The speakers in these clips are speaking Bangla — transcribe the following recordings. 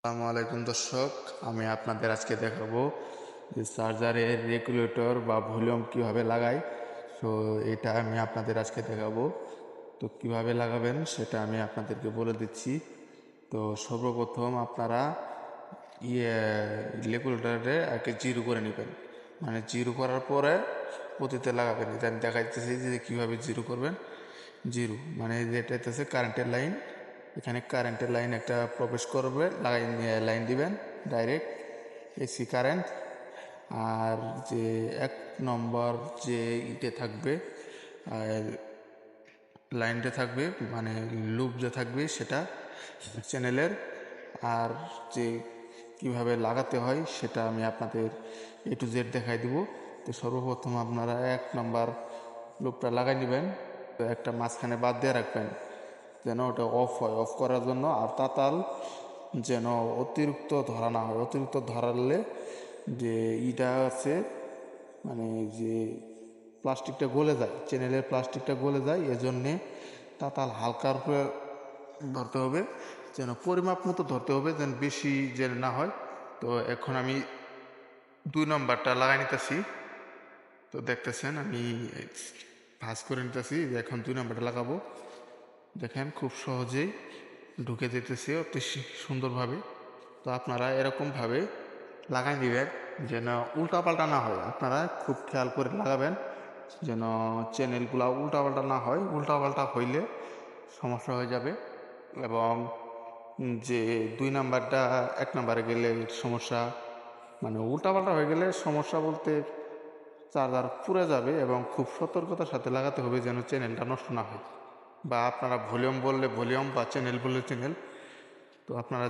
আসসালামু আলাইকুম দর্শক, আমি আপনাদের আজকে দেখাবো যে চার্জারের রেগুলেটর বা ভলিউম কিভাবে লাগাই। তো এটা আমি আপনাদের আজকে দেখাবো। তো কিভাবে লাগাবেন সেটা আমি আপনাদেরকে বলে দিচ্ছি। তো সর্বপ্রথম আপনারা ইয়ে রেগুলেটরে আগে জিরো করে নেবেন, মানে জিরো করার পরে পতিতে লাগাবেন। এটা আমি দেখাইতেছি যে কীভাবে জিরো করবেন। জিরো মানে যেটা হচ্ছে কারেন্টের লাইন, এখানে কারেন্টের লাইন একটা প্রবেশ করবে, লাইন দিবেন ডাইরেক্ট এসি কারেন্ট। আর যে এক নম্বর যে ইটে থাকবে, লাইনটা থাকবে মানে লুপ যে থাকবে সেটা চ্যানেলের। আর যে কিভাবে লাগাতে হয় সেটা আমি আপনাদের A to Z দেখাই দিব। তো সর্বপ্রথম আপনারা এক নম্বর লুপটা লাগাই নেবেন, তো একটা মাঝখানে বাদ দিয়ে রাখবেন যেন ওটা অফ হয়, অফ করার জন্য। আর তাতাল যেন অতিরিক্ত ধরা না হয়, অতিরিক্ত ধরালে যে ইটা আছে মানে যে প্লাস্টিকটা গলে যায়, চ্যানেলের প্লাস্টিকটা গলে যায়, এজন্যে তাতাল হালকার উপরে ধরতে হবে, যেন পরিমাপ মতো ধরতে হবে, যেন বেশি যেন না হয়। তো এখন আমি 2 নম্বরটা লাগাই নিতেছি। তো দেখতেছেন আমি ভাঁজ করে নিতেছি, এখন 2 নম্বরটা লাগাবো। দেখেন খুব সহজেই ঢুকে যেতেছে অতি সুন্দরভাবে। তো আপনারা এরকমভাবে লাগাই দিবেন যেন উল্টাপাল্টা না হয়। আপনারা খুব খেয়াল করে লাগাবেন যেন চ্যানেলগুলো উল্টাপাল্টা না হয়। উল্টাপাল্টা হইলে সমস্যা হয়ে যাবে। এবং যে 2 নম্বরটা 1 নম্বরে গেলে সমস্যা, মানে উল্টাপাল্টা হয়ে গেলে সমস্যা বলতে চার্জার পুড়ে যাবে। এবং খুব সতর্কতার সাথে লাগাতে হবে যেন চ্যানেলটা নষ্ট না হয়। বা আপনারা ভলিউম বললে ভলিউম, বা চ্যানেল বললে চ্যানেল, তো আপনারা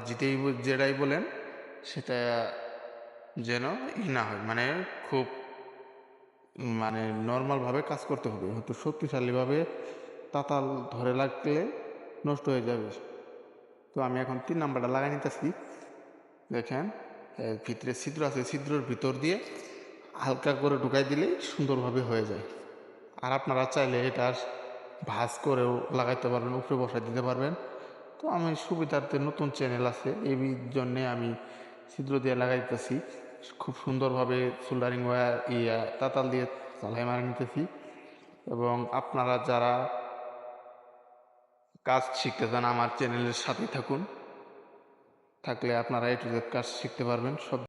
যেটাই বলেন সেটা যেন না হয়, মানে খুব মানে নর্মালভাবে কাজ করতে হবে। হয়তো শক্তিশালীভাবে তাতাল ধরে লাগলে নষ্ট হয়ে যাবে। তো আমি এখন 3 নম্বরটা লাগাই নিতেছি। দেখেন ভিতরে ছিদ্র আছে, ছিদ্রের ভিতর দিয়ে হালকা করে ঢুকাই দিলেই সুন্দরভাবে হয়ে যায়। আর আপনারা চাইলে এটা ভাঁজ করেও লাগাইতে পারবেন, উপরে বসাই দিতে পারবেন। তো আমি সুবিধার্থে নতুন চ্যানেল আছে এই জন্যে আমি ছিদ্র দিয়ে লাগাইতেছি। খুব সুন্দরভাবে সোল্ডারিং ওয়্যার তাতাল দিয়ে চালাই মারা নিতেছি। এবং আপনারা যারা কাজ শিখতে চান আমার চ্যানেলের সাথেই থাকুন, থাকলে আপনারা A to Z কাজ শিখতে পারবেন সব।